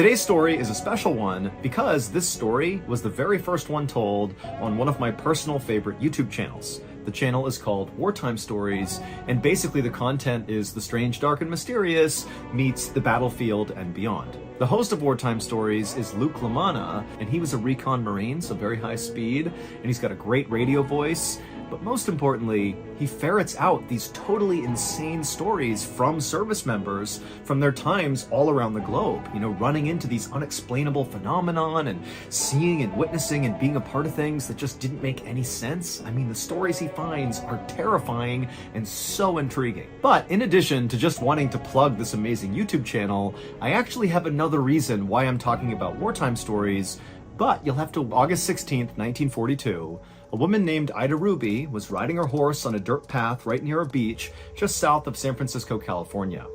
Today's story is a special one because this story was the very first one told on one of my personal favorite YouTube channels. The channel is called Wartime Stories, and basically the content is the strange, dark, and mysterious meets the battlefield and beyond. The host of Wartime Stories is Luke Lamanna, and he was a recon Marine, so very high speed, and he's got a great radio voice. But most importantly, he ferrets out these totally insane stories from service members from their times all around the globe, running into these unexplainable phenomenon and seeing and witnessing and being a part of things that just didn't make any sense. I mean, the stories he finds are terrifying and so intriguing. But in addition to just wanting to plug this amazing YouTube channel, I actually have another reason why I'm talking about wartime stories, but you'll have to August 16th, 1942. A woman named Ida Ruby was riding her horse on a dirt path right near a beach just south of San Francisco, California.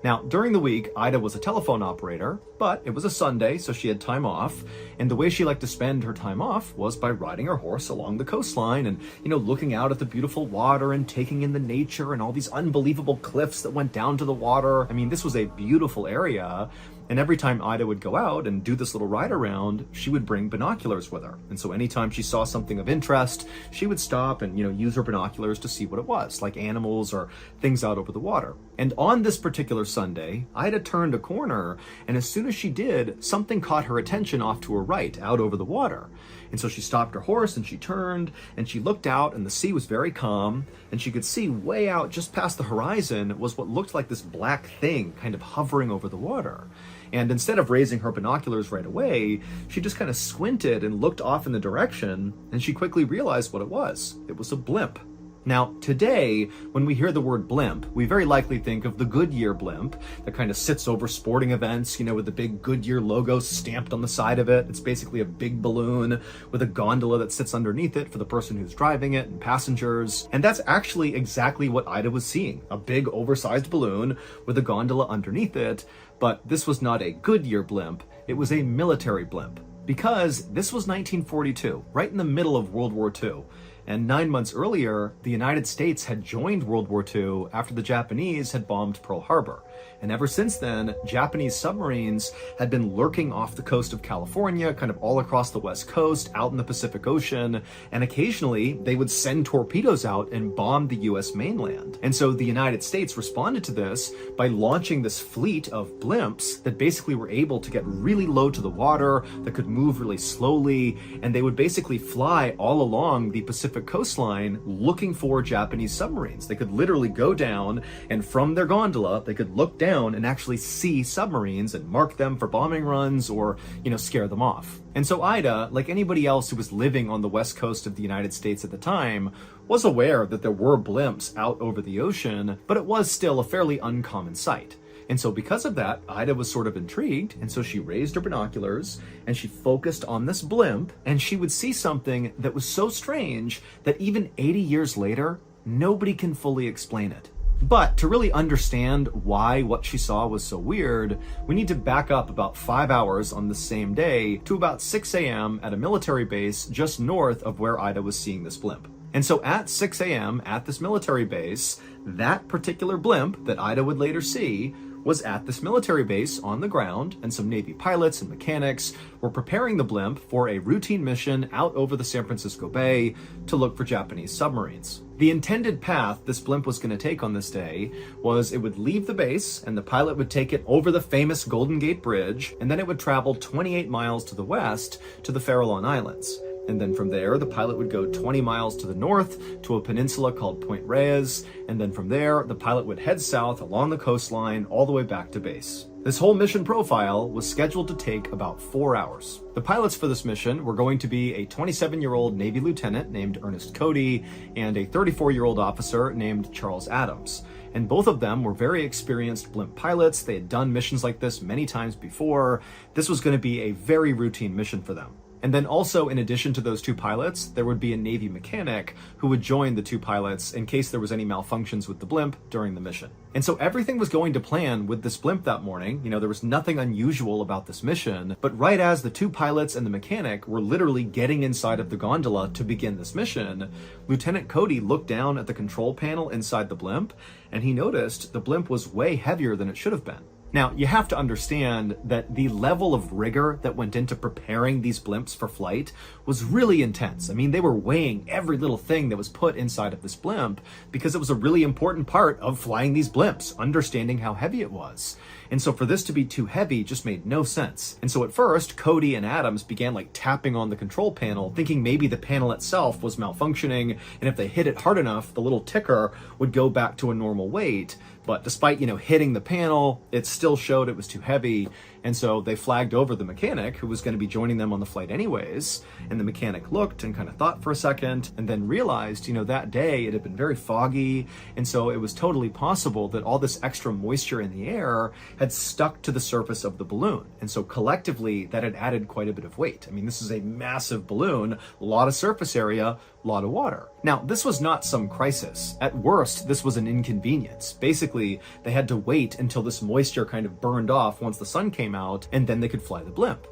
Now, during the week, Ida was a telephone operator, but it was a Sunday, so she had time off, and the way she liked to spend her time off was by riding her horse along the coastline and, looking out at the beautiful water and taking in the nature and all these unbelievable cliffs that went down to the water. I mean, this was a beautiful area. And every time Ida would go out and do this little ride around, she would bring binoculars with her. And so anytime she saw something of interest, she would stop and, use her binoculars to see what it was, like animals or things out over the water. And on this particular Sunday, Ida turned a corner, and as soon as she did, something caught her attention off to her right, out over the water. And so she stopped her horse and she turned and she looked out, and the sea was very calm, and she could see way out just past the horizon was what looked like this black thing kind of hovering over the water. And instead of raising her binoculars right away, she just kind of squinted and looked off in the direction, and she quickly realized what it was. It was a blimp. Now, today, when we hear the word blimp, we very likely think of the Goodyear blimp that kind of sits over sporting events, with the big Goodyear logo stamped on the side of it. It's basically a big balloon with a gondola that sits underneath it for the person who's driving it and passengers. And that's actually exactly what Ida was seeing, a big oversized balloon with a gondola underneath it. But this was not a Goodyear blimp, it was a military blimp. Because this was 1942, right in the middle of World War II. And 9 months earlier, the United States had joined World War II after the Japanese had bombed Pearl Harbor. And ever since then, Japanese submarines had been lurking off the coast of California, kind of all across the West Coast, out in the Pacific Ocean, and occasionally they would send torpedoes out and bomb the US mainland. And so the United States responded to this by launching this fleet of blimps that basically were able to get really low to the water, that could move really slowly, and they would basically fly all along the Pacific coastline looking for Japanese submarines. They could literally go down, and from their gondola, they could look down and actually see submarines and mark them for bombing runs or, scare them off. And so Ida, like anybody else who was living on the west coast of the United States at the time, was aware that there were blimps out over the ocean, but it was still a fairly uncommon sight. And so because of that, Ida was sort of intrigued, and so she raised her binoculars and she focused on this blimp, and she would see something that was so strange that even 80 years later, nobody can fully explain it. But to really understand why what she saw was so weird, we need to back up about 5 hours on the same day to about 6 a.m. at a military base just north of where Ida was seeing this blimp. And so at 6 a.m. at this military base, that particular blimp that Ida would later see was at this military base on the ground, and some Navy pilots and mechanics were preparing the blimp for a routine mission out over the San Francisco Bay to look for Japanese submarines. The intended path this blimp was going to take on this day was it would leave the base, and the pilot would take it over the famous Golden Gate Bridge, and then it would travel 28 miles to the west to the Farallon Islands. And then from there, the pilot would go 20 miles to the north to a peninsula called Point Reyes, and then from there, the pilot would head south along the coastline all the way back to base. This whole mission profile was scheduled to take about 4 hours. The pilots for this mission were going to be a 27-year-old Navy lieutenant named Ernest Cody and a 34-year-old officer named Charles Adams. And both of them were very experienced blimp pilots. They had done missions like this many times before. This was going to be a very routine mission for them. And then also, in addition to those two pilots, there would be a Navy mechanic who would join the two pilots in case there was any malfunctions with the blimp during the mission. And so everything was going to plan with this blimp that morning. There was nothing unusual about this mission, but right as the two pilots and the mechanic were literally getting inside of the gondola to begin this mission, Lieutenant Cody looked down at the control panel inside the blimp, and he noticed the blimp was way heavier than it should have been. Now, you have to understand that the level of rigor that went into preparing these blimps for flight was really intense. I mean, they were weighing every little thing that was put inside of this blimp because it was a really important part of flying these blimps, understanding how heavy it was. And so for this to be too heavy just made no sense. And so at first, Cody and Adams began like tapping on the control panel, thinking maybe the panel itself was malfunctioning, and if they hit it hard enough, the little ticker would go back to a normal weight. But despite, hitting the panel, it still showed it was too heavy. And so they flagged over the mechanic who was going to be joining them on the flight anyways. And the mechanic looked and kind of thought for a second and then realized, that day it had been very foggy. And so it was totally possible that all this extra moisture in the air had stuck to the surface of the balloon. And so collectively that had added quite a bit of weight. I mean, this is a massive balloon, a lot of surface area, a lot of water. Now, this was not some crisis. At worst, this was an inconvenience. Basically, they had to wait until this moisture kind of burned off once the sun came out, and then they could fly the blimp.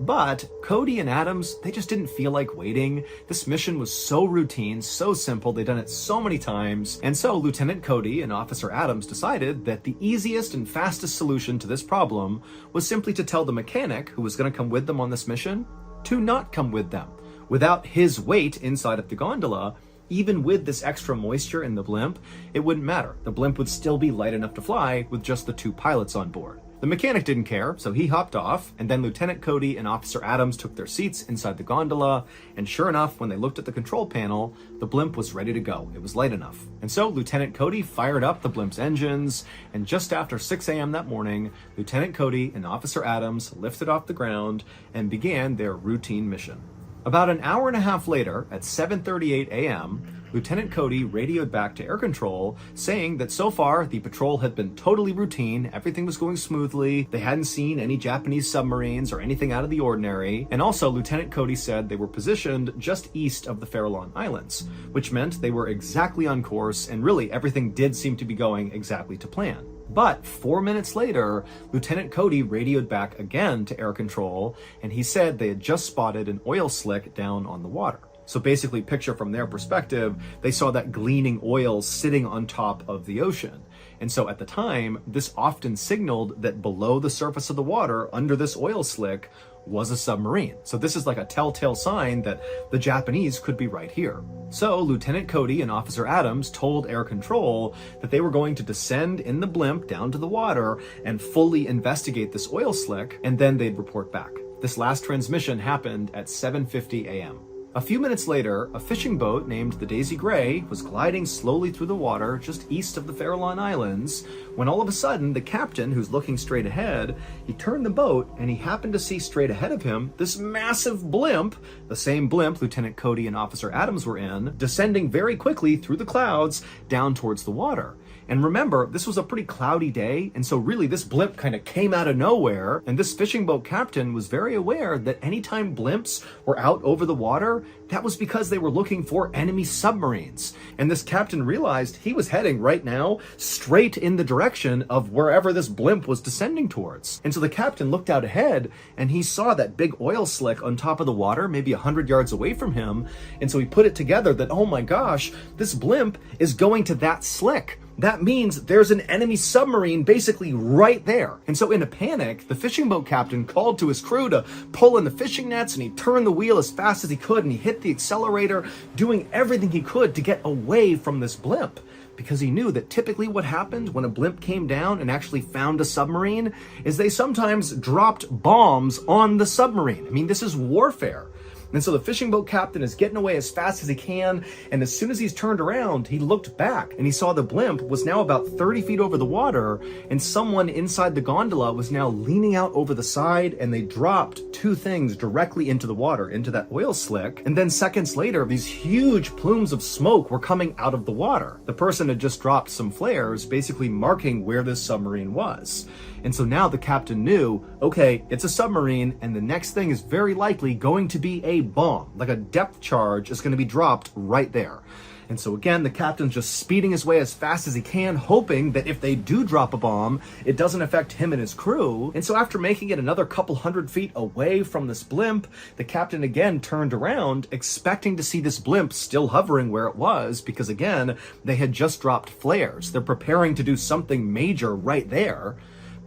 But Cody and Adams, they just didn't feel like waiting. This mission was so routine, so simple, they'd done it so many times. And so Lieutenant Cody and Officer Adams decided that the easiest and fastest solution to this problem was simply to tell the mechanic who was going to come with them on this mission to not come with them. Without his weight inside of the gondola, even with this extra moisture in the blimp, it wouldn't matter. The blimp would still be light enough to fly with just the two pilots on board. The mechanic didn't care, so he hopped off, and then Lieutenant Cody and Officer Adams took their seats inside the gondola, and sure enough, when they looked at the control panel, the blimp was ready to go. It was light enough. And so Lieutenant Cody fired up the blimp's engines, and just after 6 a.m. that morning, Lieutenant Cody and Officer Adams lifted off the ground and began their routine mission. About an hour and a half later, at 7:38 a.m., Lieutenant Cody radioed back to air control saying that so far the patrol had been totally routine, everything was going smoothly, they hadn't seen any Japanese submarines or anything out of the ordinary, and also Lieutenant Cody said they were positioned just east of the Farallon Islands, which meant they were exactly on course and really everything did seem to be going exactly to plan. But 4 minutes later, Lieutenant Cody radioed back again to air control, and he said they had just spotted an oil slick down on the water. So basically, picture from their perspective, they saw that gleaming oil sitting on top of the ocean. And so at the time, this often signaled that below the surface of the water, under this oil slick, was a submarine. So this is like a telltale sign that the Japanese could be right here. So Lieutenant Cody and Officer Adams told air control that they were going to descend in the blimp down to the water and fully investigate this oil slick, and then they'd report back. This last transmission happened at 7:50 a.m. A few minutes later, a fishing boat named the Daisy Gray was gliding slowly through the water just east of the Farallon Islands when all of a sudden the captain, who's looking straight ahead, he turned the boat and he happened to see straight ahead of him this massive blimp, the same blimp Lieutenant Cody and Officer Adams were in, descending very quickly through the clouds down towards the water. And remember, this was a pretty cloudy day, and so really this blimp kind of came out of nowhere, and this fishing boat captain was very aware that anytime blimps were out over the water, that was because they were looking for enemy submarines. And this captain realized he was heading right now straight in the direction of wherever this blimp was descending towards. And so the captain looked out ahead, and he saw that big oil slick on top of the water, maybe 100 yards away from him, and so he put it together that, oh my gosh, this blimp is going to that slick. That means there's an enemy submarine basically right there. And so in a panic, the fishing boat captain called to his crew to pull in the fishing nets, and he turned the wheel as fast as he could, and he hit the accelerator, doing everything he could to get away from this blimp. Because he knew that typically what happened when a blimp came down and actually found a submarine is they sometimes dropped bombs on the submarine. I mean, this is warfare. And so the fishing boat captain is getting away as fast as he can, and as soon as he's turned around, he looked back and he saw the blimp was now about 30 feet over the water, and someone inside the gondola was now leaning out over the side, and they dropped two things directly into the water, into that oil slick. And then seconds later, these huge plumes of smoke were coming out of the water. The person had just dropped some flares, basically marking where this submarine was. And so now the captain knew, okay, it's a submarine, and the next thing is very likely going to be a bomb, like a depth charge is going to be dropped right there. And so again, the captain's just speeding his way as fast as he can, hoping that if they do drop a bomb, it doesn't affect him and his crew. And so after making it another couple hundred feet away from this blimp, the captain again turned around, expecting to see this blimp still hovering where it was, because again, they had just dropped flares. They're preparing to do something major right there.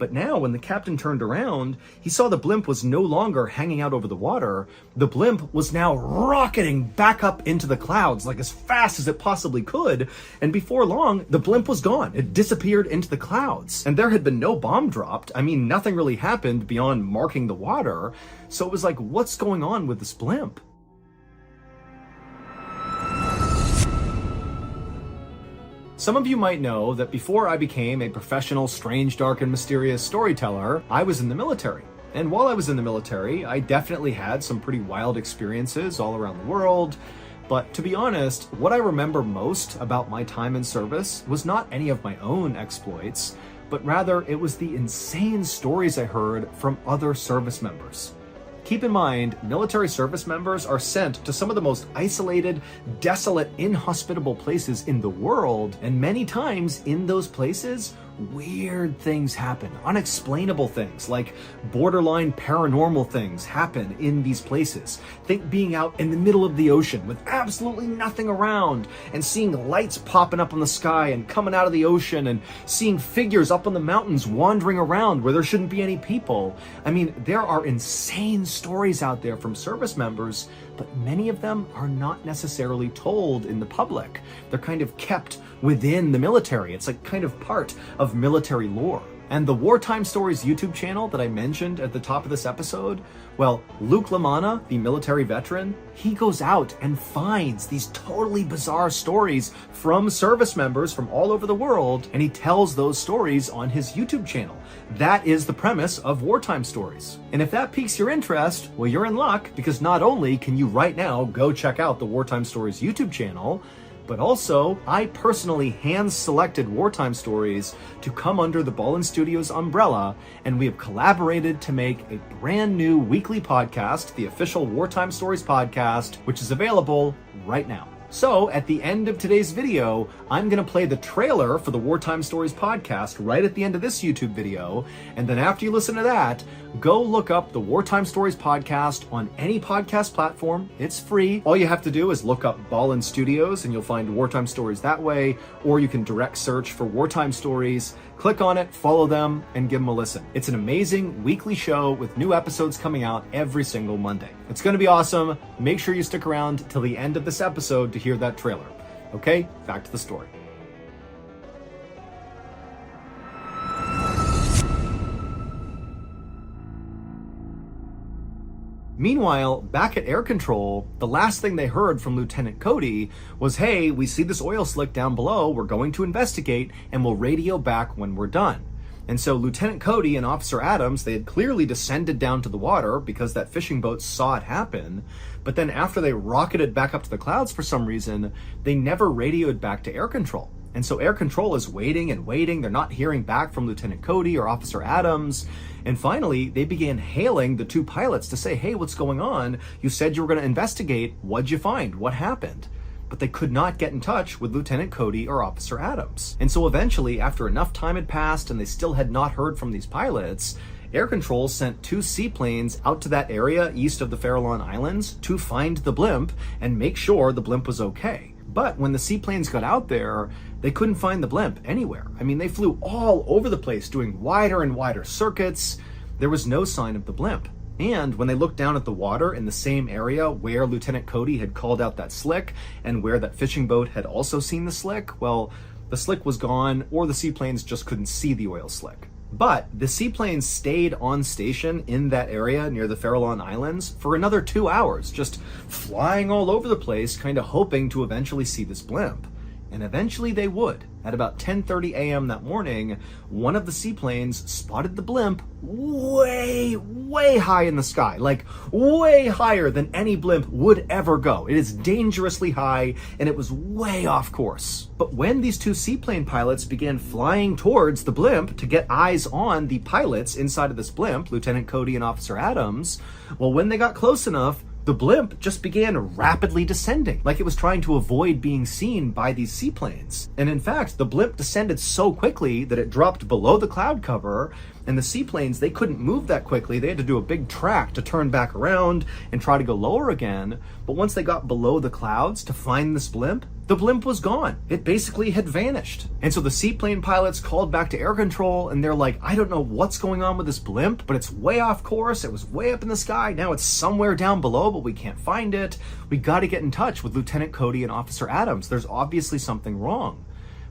But now when the captain turned around, he saw the blimp was no longer hanging out over the water. The blimp was now rocketing back up into the clouds like as fast as it possibly could. And before long, the blimp was gone. It disappeared into the clouds. And there had been no bomb dropped. I mean, nothing really happened beyond marking the water. So it was like, what's going on with this blimp? Some of you might know that before I became a professional, strange, dark, and mysterious storyteller, I was in the military. And while I was in the military, I definitely had some pretty wild experiences all around the world. But to be honest, what I remember most about my time in service was not any of my own exploits, but rather it was the insane stories I heard from other service members. Keep in mind, military service members are sent to some of the most isolated, desolate, inhospitable places in the world, and many times in those places, weird things happen. Unexplainable things, like borderline paranormal things happen in these places. Think being out in the middle of the ocean with absolutely nothing around and seeing lights popping up in the sky and coming out of the ocean and seeing figures up on the mountains wandering around where there shouldn't be any people. I mean, there are insane stories out there from service members, but many of them are not necessarily told in the public. They're kind of kept within the military. It's like kind of part of military lore. And the Wartime Stories YouTube channel that I mentioned at the top of this episode, well, Luke LaManna, the military veteran, he goes out and finds these totally bizarre stories from service members from all over the world, and he tells those stories on his YouTube channel. That is the premise of Wartime Stories. And if that piques your interest, well, you're in luck, because not only can you right now go check out the Wartime Stories YouTube channel, but also, I personally hand-selected Wartime Stories to come under the Ballin Studios umbrella, and we have collaborated to make a brand new weekly podcast, the official Wartime Stories podcast, which is available right now. So, at the end of today's video, I'm going to play the trailer for the Wartime Stories podcast right at the end of this YouTube video, and then after you listen to that, go look up the Wartime Stories podcast on any podcast platform. It's free. All you have to do is look up Ballin Studios and you'll find Wartime Stories that way, or you can direct search for Wartime Stories, click on it, follow them, and give them a listen. It's an amazing weekly show with new episodes coming out every single Monday. It's going to be awesome. Make sure you stick around till the end of this episode to hear that trailer. Okay, back to the story. Meanwhile, back at air control, the last thing they heard from Lieutenant Cody was, hey, we see this oil slick down below, we're going to investigate, and we'll radio back when we're done. And so Lieutenant Cody and Officer Adams, they had clearly descended down to the water because that fishing boat saw it happen, but then after they rocketed back up to the clouds for some reason, they never radioed back to air control. And so air control is waiting and waiting. They're not hearing back from Lieutenant Cody or Officer Adams. And finally, they began hailing the two pilots to say, hey, what's going on? You said you were going to investigate. What'd you find? What happened? But they could not get in touch with Lieutenant Cody or Officer Adams. And so eventually, after enough time had passed and they still had not heard from these pilots, air control sent two seaplanes out to that area east of the Farallon Islands to find the blimp and make sure the blimp was okay. But when the seaplanes got out there, they couldn't find the blimp anywhere. I mean, they flew all over the place doing wider and wider circuits. There was no sign of the blimp. And when they looked down at the water in the same area where Lieutenant Cody had called out that slick and where that fishing boat had also seen the slick, well, the slick was gone, or the seaplanes just couldn't see the oil slick. But the seaplanes stayed on station in that area near the Farallon Islands for another 2 hours, just flying all over the place, kind of hoping to eventually see this blimp. And eventually they would. At about 10:30 a.m. that morning, one of the seaplanes spotted the blimp way, way high in the sky, like way higher than any blimp would ever go. It is dangerously high, and it was way off course. But when these two seaplane pilots began flying towards the blimp to get eyes on the pilots inside of this blimp, Lieutenant Cody and Officer Adams, well, when they got close enough, the blimp just began rapidly descending, like it was trying to avoid being seen by these seaplanes. And in fact, the blimp descended so quickly that it dropped below the cloud cover, And the seaplanes, they couldn't move that quickly. They had to do a big track to turn back around and try to go lower again. But once they got below the clouds to find this blimp, the blimp was gone. It basically had vanished. And so the seaplane pilots called back to air control and they're like, I don't know what's going on with this blimp, but it's way off course. It was way up in the sky. Now it's somewhere down below, but we can't find it. We got to get in touch with Lieutenant Cody and Officer Adams. There's obviously something wrong.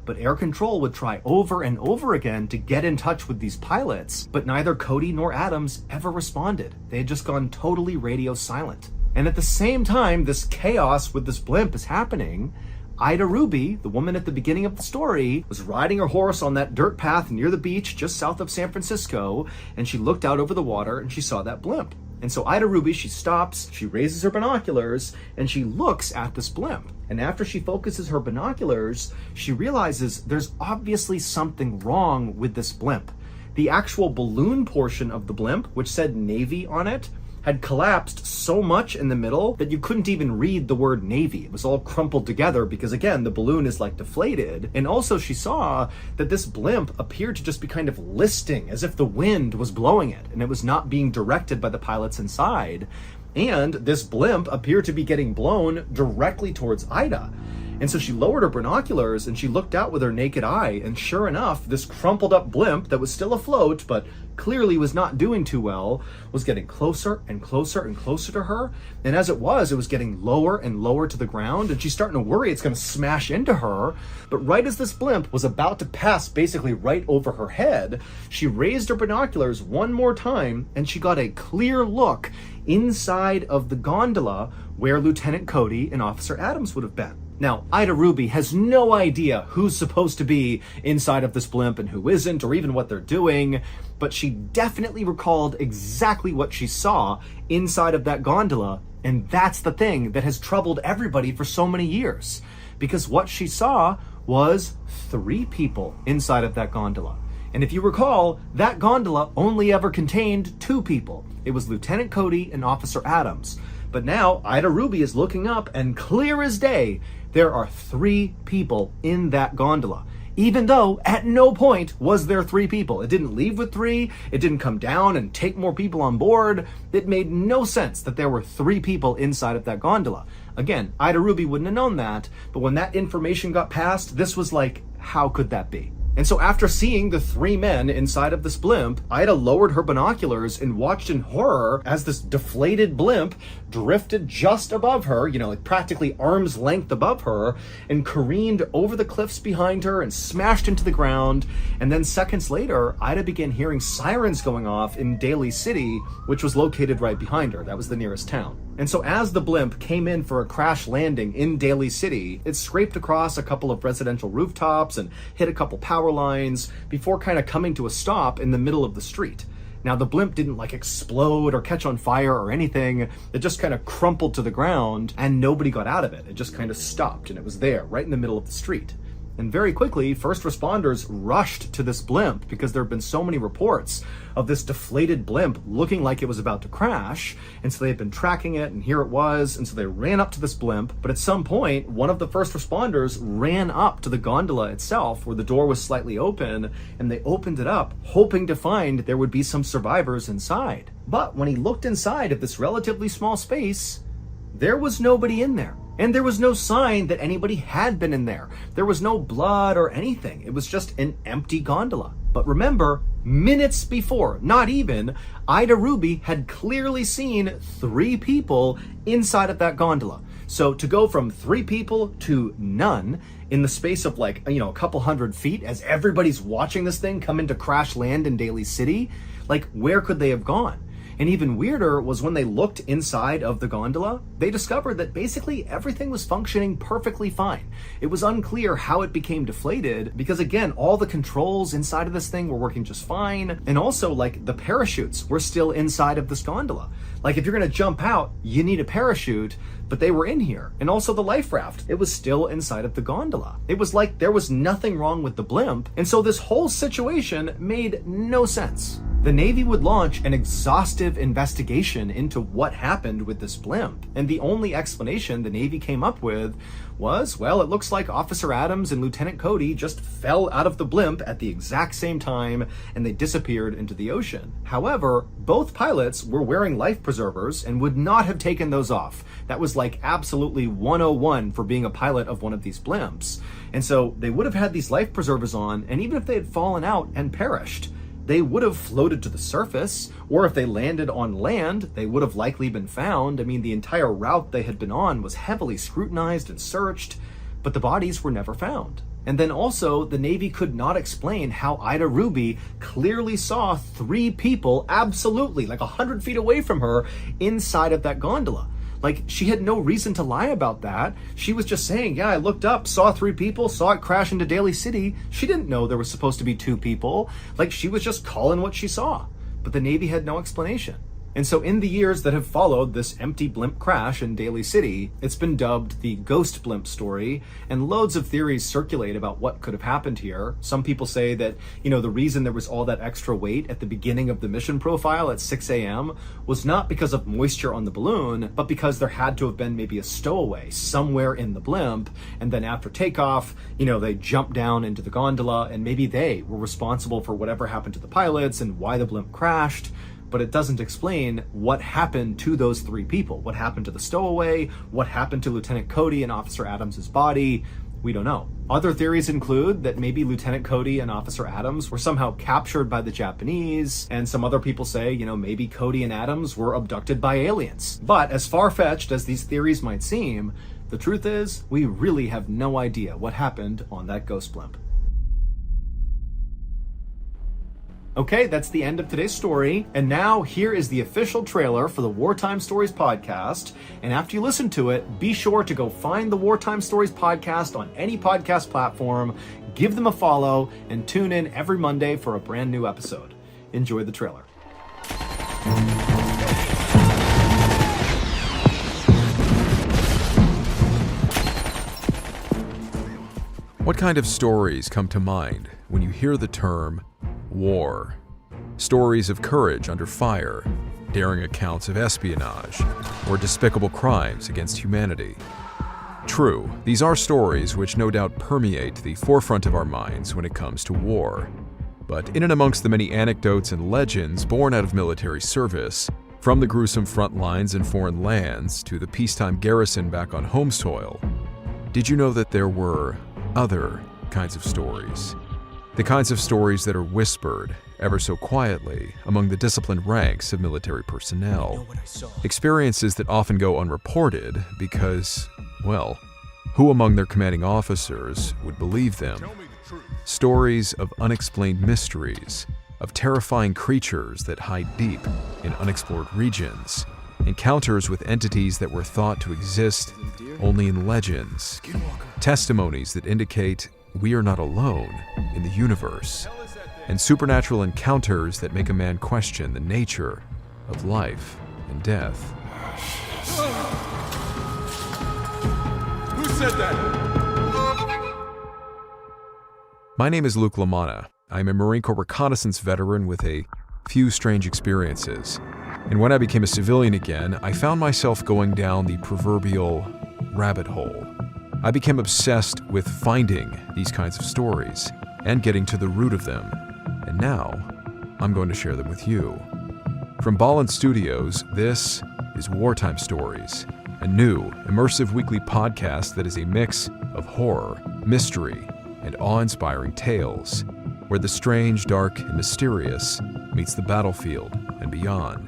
But air control would try over and over again to get in touch with these pilots, but neither Cody nor Adams ever responded. They had just gone totally radio silent. And at the same time, this chaos with this blimp is happening, Ida Ruby, the woman at the beginning of the story, was riding her horse on that dirt path near the beach just south of San Francisco, and she looked out over the water and she saw that blimp. And so Ida Ruby, she stops, she raises her binoculars, and she looks at this blimp. And after she focuses her binoculars, she realizes there's obviously something wrong with this blimp. The actual balloon portion of the blimp, which said Navy on it, had collapsed so much in the middle that you couldn't even read the word Navy. It was all crumpled together because, again, the balloon is like deflated. And also she saw that this blimp appeared to just be kind of listing as if the wind was blowing it and it was not being directed by the pilots inside. And this blimp appeared to be getting blown directly towards Ida. And so she lowered her binoculars and she looked out with her naked eye, and sure enough, this crumpled up blimp that was still afloat, but clearly was not doing too well, was getting closer and closer and closer to her. And as it was getting lower and lower to the ground, and she's starting to worry it's going to smash into her. But right as this blimp was about to pass basically right over her head, she raised her binoculars one more time and she got a clear look inside of the gondola where Lieutenant Cody and Officer Adams would have been. Now, Ida Ruby has no idea who's supposed to be inside of this blimp and who isn't, or even what they're doing, but she definitely recalled exactly what she saw inside of that gondola, and that's the thing that has troubled everybody for so many years. Because what she saw was 3 people inside of that gondola. And if you recall, that gondola only ever contained 2 people. It was Lieutenant Cody and Officer Adams. But now Ida Ruby is looking up, and clear as day, there are 3 people in that gondola. Even though at no point was there 3 people. It didn't leave with 3. It didn't come down and take more people on board. It made no sense that there were 3 people inside of that gondola. Again, Ida Ruby wouldn't have known that, but when that information got passed, this was like, how could that be? And so after seeing the 3 men inside of this blimp, Ida lowered her binoculars and watched in horror as this deflated blimp drifted just above her, like practically arm's length above her, and careened over the cliffs behind her and smashed into the ground. And then seconds later, Ida began hearing sirens going off in Daly City, which was located right behind her. That was the nearest town. And so as the blimp came in for a crash landing in Daly City, it scraped across a couple of residential rooftops and hit a couple power lines before kind of coming to a stop in the middle of the street. Now, the blimp didn't explode or catch on fire or anything. It just kind of crumpled to the ground and nobody got out of it. It just kind of stopped and it was there right in the middle of the street. And very quickly, first responders rushed to this blimp because there have been so many reports of this deflated blimp looking like it was about to crash. And so they had been tracking it, and here it was. And so they ran up to this blimp. But at some point, one of the first responders ran up to the gondola itself where the door was slightly open, and they opened it up, hoping to find there would be some survivors inside. But when he looked inside of this relatively small space, there was nobody in there. And there was no sign that anybody had been in there. There was no blood or anything. It was just an empty gondola. But remember, minutes before, not even, Ida Ruby had clearly seen 3 people inside of that gondola. So to go from 3 people to none in the space of a couple hundred feet as everybody's watching this thing come into crash land in Daly City, where could they have gone? And even weirder was when they looked inside of the gondola, they discovered that basically everything was functioning perfectly fine. It was unclear how it became deflated because, again, all the controls inside of this thing were working just fine. And also, the parachutes were still inside of this gondola. If you're going to jump out, you need a parachute, but they were in here. And also the life raft, it was still inside of the gondola. It was like there was nothing wrong with the blimp. And so this whole situation made no sense. the Navy would launch an exhaustive investigation into what happened with this blimp. And the only explanation the Navy came up with was, well, it looks like Officer Adams and Lieutenant Cody just fell out of the blimp at the exact same time and they disappeared into the ocean. However, both pilots were wearing life preservers and would not have taken those off. That was like absolutely 101 for being a pilot of one of these blimps. And so they would have had these life preservers on, and even if they had fallen out and perished, they would have floated to the surface, or if they landed on land, they would have likely been found. I mean, the entire route they had been on was heavily scrutinized and searched, but the bodies were never found. And then also, the Navy could not explain how Ida Ruby clearly saw 3 people absolutely, like 100 feet away from her, inside of that gondola. Like, she had no reason to lie about that. She was just saying, yeah, I looked up, saw 3 people, saw it crash into Daly City. She didn't know there was supposed to be 2 people. Like, she was just calling what she saw. But the Navy had no explanation. And so in the years that have followed this empty blimp crash in Daly City, it's been dubbed the ghost blimp story, and loads of theories circulate about what could have happened here. Some people say that, the reason there was all that extra weight at the beginning of the mission profile at 6 a.m. was not because of moisture on the balloon, but because there had to have been maybe a stowaway somewhere in the blimp, and then after takeoff, they jumped down into the gondola, and maybe they were responsible for whatever happened to the pilots and why the blimp crashed. But it doesn't explain what happened to those 3 people. What happened to the stowaway? What happened to Lieutenant Cody and Officer Adams' body? We don't know. Other theories include that maybe Lieutenant Cody and Officer Adams were somehow captured by the Japanese, and some other people say, maybe Cody and Adams were abducted by aliens. But as far-fetched as these theories might seem, the truth is, we really have no idea what happened on that ghost blimp. Okay, that's the end of today's story. And now here is the official trailer for the Wartime Stories podcast. And after you listen to it, be sure to go find the Wartime Stories podcast on any podcast platform, give them a follow, and tune in every Monday for a brand new episode. Enjoy the trailer. What kind of stories come to mind when you hear the term war? Stories of courage under fire, daring accounts of espionage, or despicable crimes against humanity. True, these are stories which no doubt permeate the forefront of our minds when it comes to war. But in and amongst the many anecdotes and legends born out of military service, from the gruesome front lines in foreign lands to the peacetime garrison back on home soil, did you know that there were other kinds of stories? The kinds of stories that are whispered, ever so quietly, among the disciplined ranks of military personnel. Experiences that often go unreported because, well, who among their commanding officers would believe them? Stories of unexplained mysteries, of terrifying creatures that hide deep in unexplored regions, encounters with entities that were thought to exist only in legends, testimonies that indicate we are not alone in the universe, and supernatural encounters that make a man question the nature of life and death. Who said that? My name is Luke LaManna. I'm a Marine Corps reconnaissance veteran with a few strange experiences. And when I became a civilian again, I found myself going down the proverbial rabbit hole. I became obsessed with finding these kinds of stories and getting to the root of them. And now, I'm going to share them with you. From Ballin Studios, this is Wartime Stories, a new, immersive weekly podcast that is a mix of horror, mystery, and awe-inspiring tales, where the strange, dark, and mysterious meets the battlefield and beyond.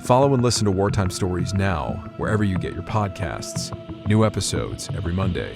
Follow and listen to Wartime Stories now, wherever you get your podcasts. New episodes every Monday.